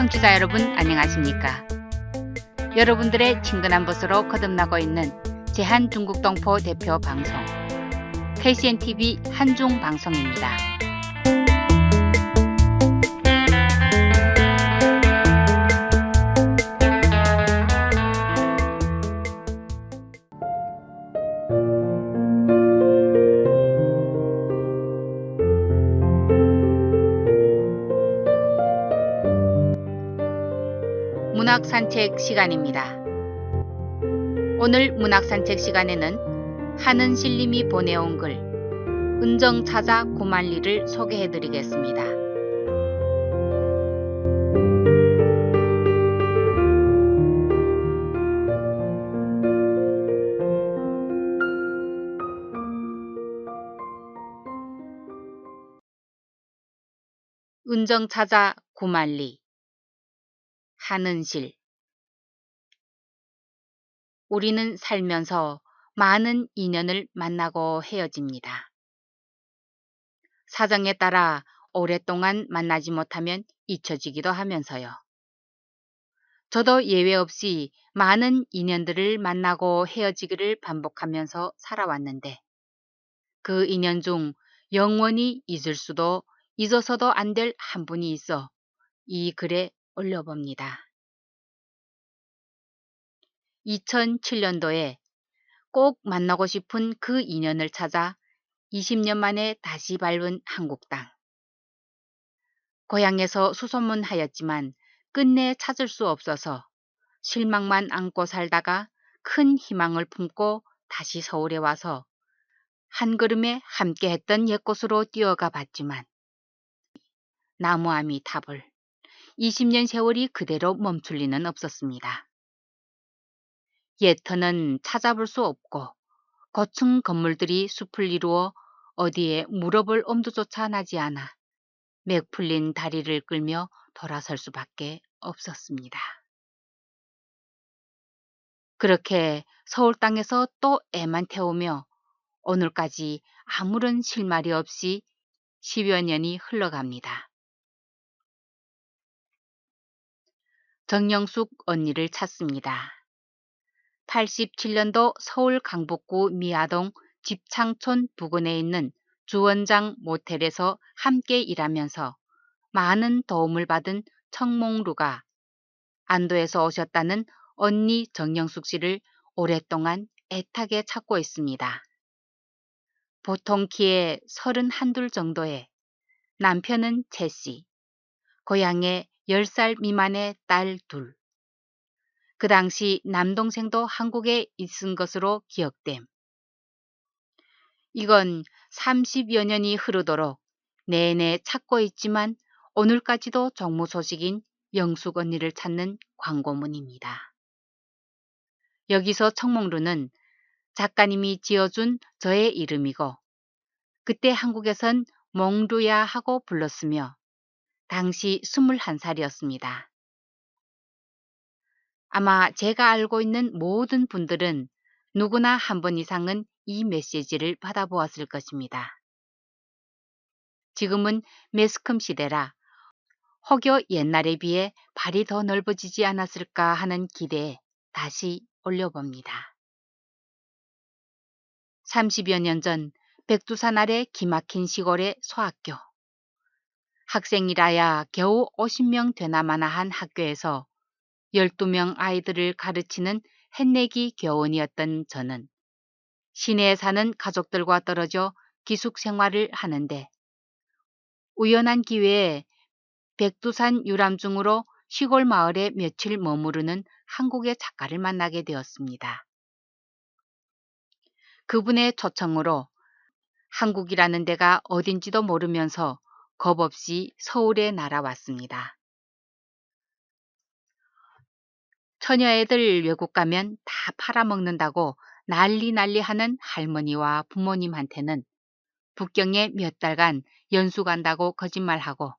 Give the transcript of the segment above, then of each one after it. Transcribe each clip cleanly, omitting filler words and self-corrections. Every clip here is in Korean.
청취자 여러분 안녕하십니까? 여러분들의 친근한 곳으로 거듭나고 있는 제한중국동포 대표 방송 KCNTV 한중방송입니다. 문학산책 시간입니다. 오늘 문학산책 시간에는 한은실님이 보내온 글 은정차자 구만리를 소개해드리겠습니다. 은정차자 구만리 한은실. 우리는 살면서 많은 인연을 만나고 헤어집니다. 사정에 따라 오랫동안 만나지 못하면 잊혀지기도 하면서요. 저도 예외 없이 많은 인연들을 만나고 헤어지기를 반복하면서 살아왔는데 그 인연 중 영원히 잊을 수도 잊어서도 안 될 한 분이 있어 이 글에 올려봅니다. 2007년도에 꼭 만나고 싶은 그 인연을 찾아 20년 만에 다시 밟은 한국 땅. 고향에서 수소문하였지만 끝내 찾을 수 없어서 실망만 안고 살다가 큰 희망을 품고 다시 서울에 와서 한 걸음에 함께했던 옛곳으로 뛰어가 봤지만 나무아미 탑을 20년 세월이 그대로 멈출 리는 없었습니다. 옛터는 찾아볼 수 없고 고층 건물들이 숲을 이루어 어디에 물어볼 엄두조차 나지 않아 맥 풀린 다리를 끌며 돌아설 수밖에 없었습니다. 그렇게 서울 땅에서 또 애만 태우며 오늘까지 아무런 실말이 없이 10여 년이 흘러갑니다. 정영숙 언니를 찾습니다. 87년도 서울 강북구 미아동 집창촌 부근에 있는 주원장 모텔에서 함께 일하면서 많은 도움을 받은 청몽루가 안도에서 오셨다는 언니 정영숙 씨를 오랫동안 애타게 찾고 있습니다. 보통 키에 31, 2 정도에 남편은 채 씨, 고향에 10살 미만의 딸 둘. 그 당시 남동생도 한국에 있은 것으로 기억됨. 이건 30여 년이 흐르도록 내내 찾고 있지만 오늘까지도 정무 소식인 영숙 언니를 찾는 광고문입니다. 여기서 청몽루는 작가님이 지어준 저의 이름이고 그때 한국에선 몽루야 하고 불렀으며 당시 21살이었습니다. 아마 제가 알고 있는 모든 분들은 누구나 한 번 이상은 이 메시지를 받아보았을 것입니다. 지금은 매스컴 시대라 혹여 옛날에 비해 발이 더 넓어지지 않았을까 하는 기대에 다시 올려봅니다. 30여 년 전 백두산 아래 기막힌 시골의 소학교. 학생이라야 겨우 50명 되나 마나 한 학교에서 12명 아이들을 가르치는 햇내기 교원이었던 저는 시내에 사는 가족들과 떨어져 기숙 생활을 하는데 우연한 기회에 백두산 유람중으로 시골 마을에 며칠 머무르는 한국의 작가를 만나게 되었습니다. 그분의 초청으로 한국이라는 데가 어딘지도 모르면서 겁없이 서울에 날아왔습니다. 처녀애들 외국 가면 다 팔아먹는다고 난리 하는 할머니와 부모님한테는 북경에 몇 달간 연수 간다고 거짓말하고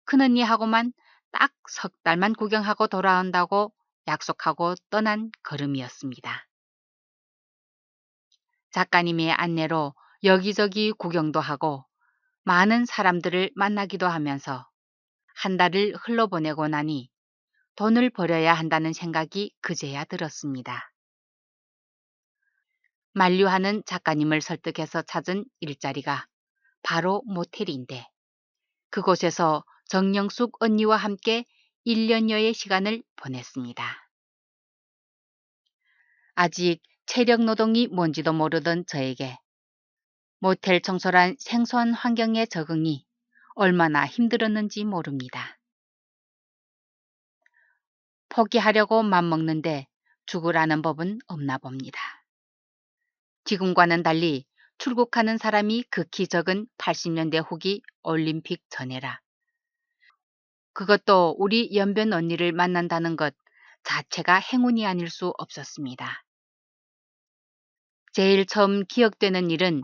큰언니하고만 딱 3달만 구경하고 돌아온다고 약속하고 떠난 걸음이었습니다. 작가님의 안내로 여기저기 구경도 하고 많은 사람들을 만나기도 하면서 한 달을 흘러보내고 나니 돈을 벌어야 한다는 생각이 그제야 들었습니다. 만류하는 작가님을 설득해서 찾은 일자리가 바로 모텔인데 그곳에서 정영숙 언니와 함께 1년여의 시간을 보냈습니다. 아직 체력 노동이 뭔지도 모르던 저에게 모텔 청소란 생소한 환경의 적응이 얼마나 힘들었는지 모릅니다. 포기하려고 맘먹는데 죽으라는 법은 없나 봅니다. 지금과는 달리 출국하는 사람이 극히 적은 80년대 후기 올림픽 전에라. 그것도 우리 연변 언니를 만난다는 것 자체가 행운이 아닐 수 없었습니다. 제일 처음 기억되는 일은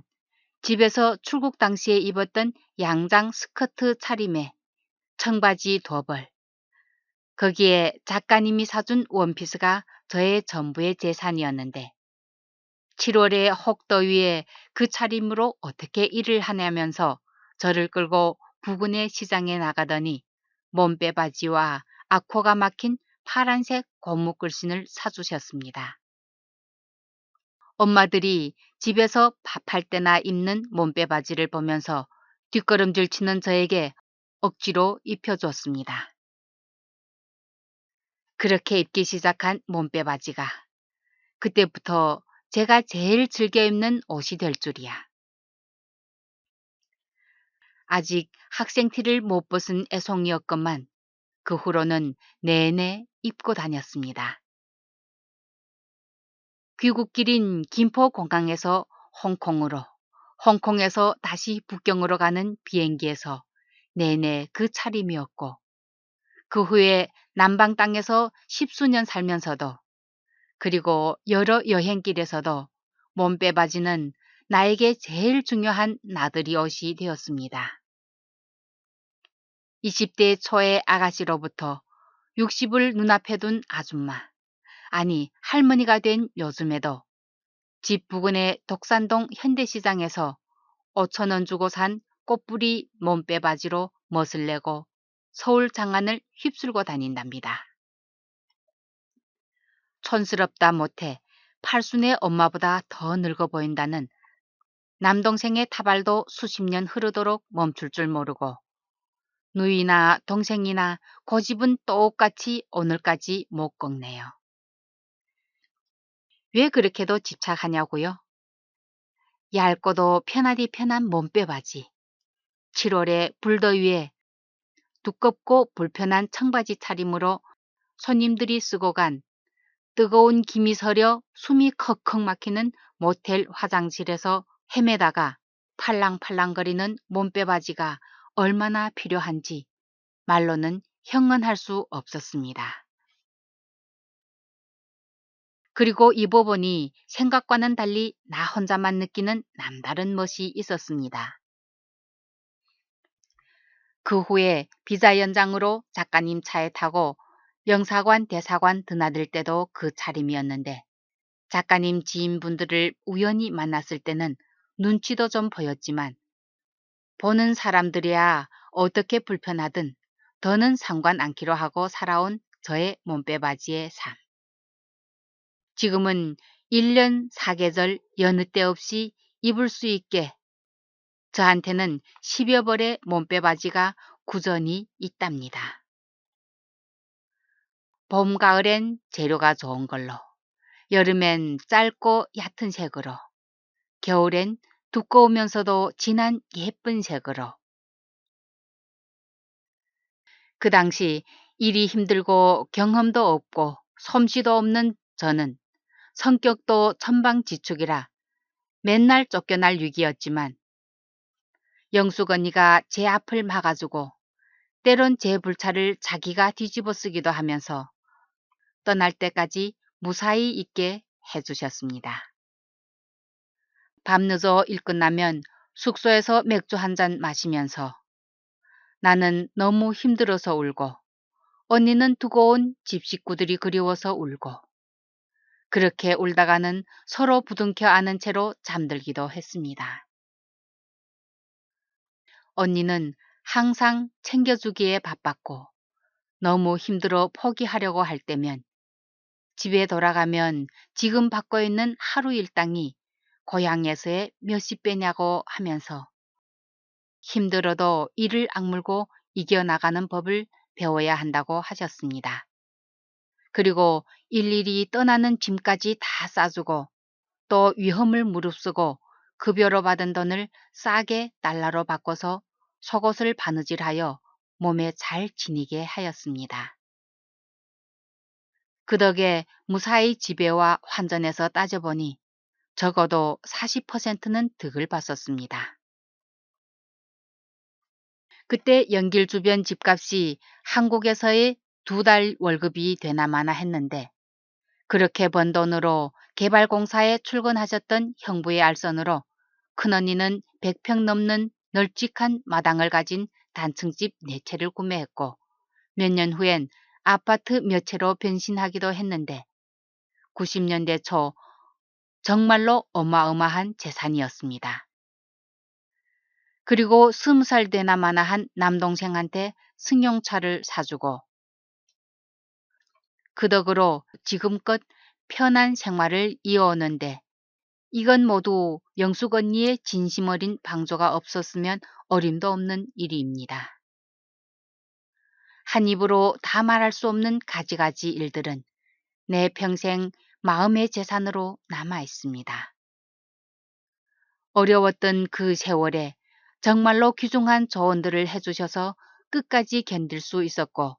집에서 출국 당시에 입었던 양장 스커트 차림에 청바지 2벌, 거기에 작가님이 사준 원피스가 저의 전부의 재산이었는데 7월의 혹더위에 그 차림으로 어떻게 일을 하냐면서 저를 끌고 부근의 시장에 나가더니 몸빼바지와 악코가 막힌 파란색 고무 글신을 사주셨습니다. 엄마들이 집에서 밥할 때나 입는 몸빼바지를 보면서 뒷걸음질 치는 저에게 억지로 입혀줬습니다. 그렇게 입기 시작한 몸빼바지가 그때부터 제가 제일 즐겨 입는 옷이 될 줄이야. 아직 학생 티를 못 벗은 애송이였건만 그 후로는 내내 입고 다녔습니다. 귀국길인 김포공항에서 홍콩으로, 홍콩에서 다시 북경으로 가는 비행기에서 내내 그 차림이었고 그 후에 남방 땅에서 10수년 살면서도 그리고 여러 여행길에서도 몸빼바지는 나에게 제일 중요한 나들이 옷이 되었습니다. 20대 초의 아가씨로부터 60을 눈앞에 둔 아줌마, 아니 할머니가 된 요즘에도 집 부근의 독산동 현대시장에서 5,000원 주고 산 꽃뿌리 몸빼바지로 멋을 내고 서울 장안을 휩쓸고 다닌답니다. 촌스럽다 못해 팔순의 엄마보다 더 늙어 보인다는 남동생의 타발도 수십 년 흐르도록 멈출 줄 모르고 누이나 동생이나 고집은 똑같이 오늘까지 못 꺾네요. 왜 그렇게도 집착하냐고요? 얇고도 편하디 편한 몸빼바지, 7월의 불더위에 두껍고 불편한 청바지 차림으로 손님들이 쓰고 간 뜨거운 김이 서려 숨이 컥컥 막히는 모텔 화장실에서 헤매다가 팔랑팔랑거리는 몸빼바지가 얼마나 필요한지 말로는 형언할 수 없었습니다. 그리고 입어보니 생각과는 달리 나 혼자만 느끼는 남다른 멋이 있었습니다. 그 후에 비자 연장으로 작가님 차에 타고 영사관 대사관 드나들 때도 그 차림이었는데 작가님 지인분들을 우연히 만났을 때는 눈치도 좀 보였지만 보는 사람들이야 어떻게 불편하든 더는 상관 않기로 하고 살아온 저의 몸빼바지의 삶. 지금은 1년 4계절 여느 때 없이 입을 수 있게 저한테는 10여 벌의 몸빼바지가 꾸준히 있답니다. 봄, 가을엔 재료가 좋은 걸로, 여름엔 짧고 얕은 색으로, 겨울엔 두꺼우면서도 진한 예쁜 색으로. 그 당시 일이 힘들고 경험도 없고 솜씨도 없는 저는 성격도 천방지축이라 맨날 쫓겨날 위기였지만 영숙 언니가 제 앞을 막아주고 때론 제 불차를 자기가 뒤집어 쓰기도 하면서 떠날 때까지 무사히 있게 해주셨습니다. 밤늦어 일 끝나면 숙소에서 맥주 한 잔 마시면서 나는 너무 힘들어서 울고 언니는 두고 온 집 식구들이 그리워서 울고 그렇게 울다가는 서로 부둥켜 안은 채로 잠들기도 했습니다. 언니는 항상 챙겨주기에 바빴고 너무 힘들어 포기하려고 할 때면 집에 돌아가면 지금 받고 있는 하루 일당이 고향에서의 몇십 배냐고 하면서 힘들어도 이를 악물고 이겨나가는 법을 배워야 한다고 하셨습니다. 그리고 일일이 떠나는 짐까지 다 싸주고 또 위험을 무릅쓰고 급여로 받은 돈을 싸게 달러로 바꿔서 속옷을 바느질하여 몸에 잘 지니게 하였습니다. 그 덕에 무사히 집에 와 환전해서 따져보니 적어도 40%는 득을 봤었습니다. 그때 연길 주변 집값이 한국에서의 2달 월급이 되나 마나 했는데 그렇게 번 돈으로 개발공사에 출근하셨던 형부의 알선으로 큰언니는 100평 넘는 널찍한 마당을 가진 단층집 4채를 구매했고 몇 년 후엔 아파트 몇 채로 변신하기도 했는데 90년대 초 정말로 어마어마한 재산이었습니다. 그리고 20살 되나 마나 한 남동생한테 승용차를 사주고 그 덕으로 지금껏 편한 생활을 이어오는데 이건 모두 영숙 언니의 진심 어린 방조가 없었으면 어림도 없는 일입니다. 한 입으로 다 말할 수 없는 가지가지 일들은 내 평생 마음의 재산으로 남아 있습니다. 어려웠던 그 세월에 정말로 귀중한 조언들을 해주셔서 끝까지 견딜 수 있었고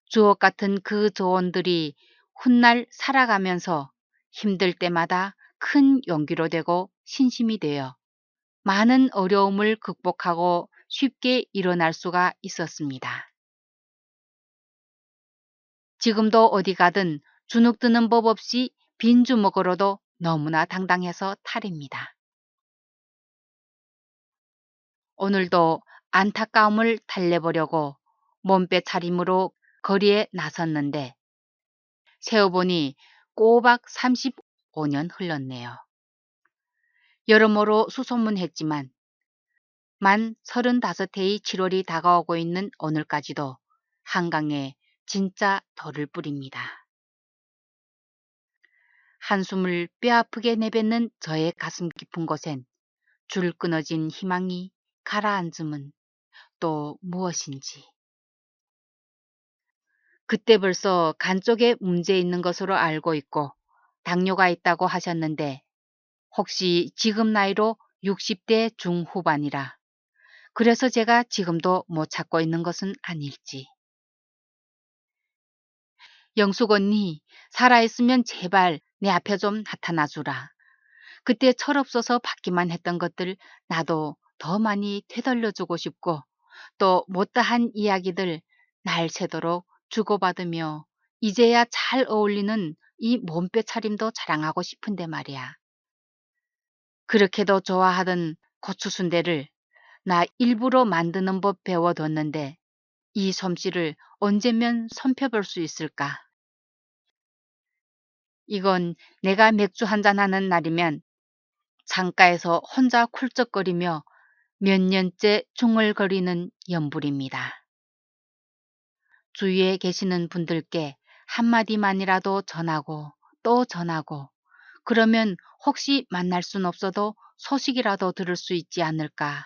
주옥 같은 그 조언들이 훗날 살아가면서 힘들 때마다 큰 용기로 되고 신심이 되어 많은 어려움을 극복하고 쉽게 일어날 수가 있었습니다. 지금도 어디 가든 주눅 드는 법 없이 빈 주먹으로도 너무나 당당해서 탈입니다. 오늘도 안타까움을 달래보려고 몸빼 차림으로 거리에 나섰는데 세어보니 꼬박 35년 흘렀네요. 여러모로 수소문했지만 만 35해의 7월이 다가오고 있는 오늘까지도 한강에 진짜 덜을 뿌립니다. 한숨을 뼈아프게 내뱉는 저의 가슴 깊은 곳엔 줄 끊어진 희망이 가라앉음은 또 무엇인지. 그때 벌써 간 쪽에 문제 있는 것으로 알고 있고 당뇨가 있다고 하셨는데 혹시 지금 나이로 60대 중후반이라 그래서 제가 지금도 못 찾고 있는 것은 아닐지. 영숙 언니 살아있으면 제발 내 앞에 좀 나타나 주라. 그때 철없어서 받기만 했던 것들 나도 더 많이 되돌려주고 싶고 또 못다한 이야기들 날 새도록 주고받으며 이제야 잘 어울리는 이 몸빼 차림도 자랑하고 싶은데 말이야. 그렇게도 좋아하던 고추순대를 나 일부러 만드는 법 배워뒀는데 이 솜씨를 언제면 손펴볼 수 있을까? 이건 내가 맥주 한잔 하는 날이면 창가에서 혼자 쿨쩍거리며 몇 년째 중얼거리는 연불입니다. 주위에 계시는 분들께 한마디만이라도 전하고 또 전하고 그러면 혹시 만날 순 없어도 소식이라도 들을 수 있지 않을까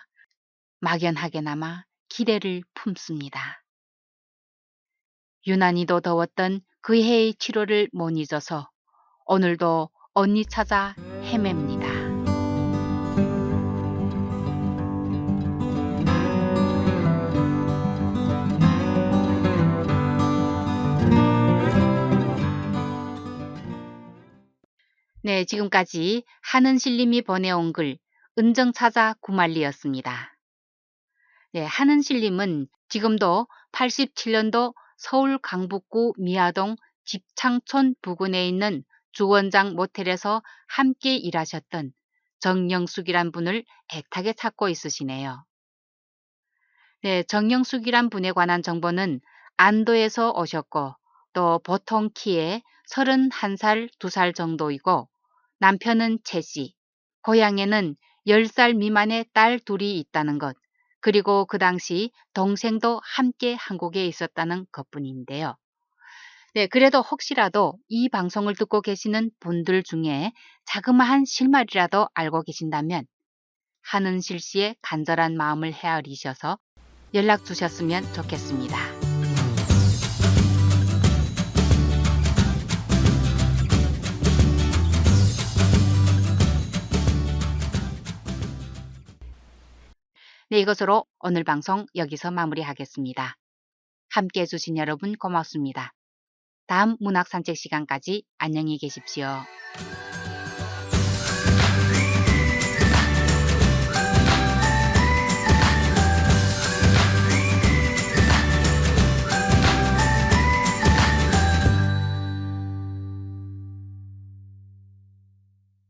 막연하게나마 기대를 품습니다. 유난히도 더웠던 그 해의 7월을 못 잊어서 오늘도 언니 찾아 헤맵니다. 네, 지금까지 하는실님이 보내온 글 은정찾아 구말리였습니다. 네, 하는실님은 지금도 87년도 서울 강북구 미아동 집창촌 부근에 있는 주원장 모텔에서 함께 일하셨던 정영숙이란 분을 애타게 찾고 있으시네요. 네, 정영숙이란 분에 관한 정보는 안도에서 오셨고 또 보통 키에 31살, 2살 정도이고 남편은 최씨, 고향에는 10살 미만의 딸 둘이 있다는 것, 그리고 그 당시 동생도 함께 한국에 있었다는 것뿐인데요. 네, 그래도 혹시라도 이 방송을 듣고 계시는 분들 중에 자그마한 실마리라도 알고 계신다면 한은실 씨의 간절한 마음을 헤아리셔서 연락 주셨으면 좋겠습니다. 네, 이것으로 오늘 방송 여기서 마무리하겠습니다. 함께 해주신 여러분 고맙습니다. 다음 문학 산책 시간까지 안녕히 계십시오.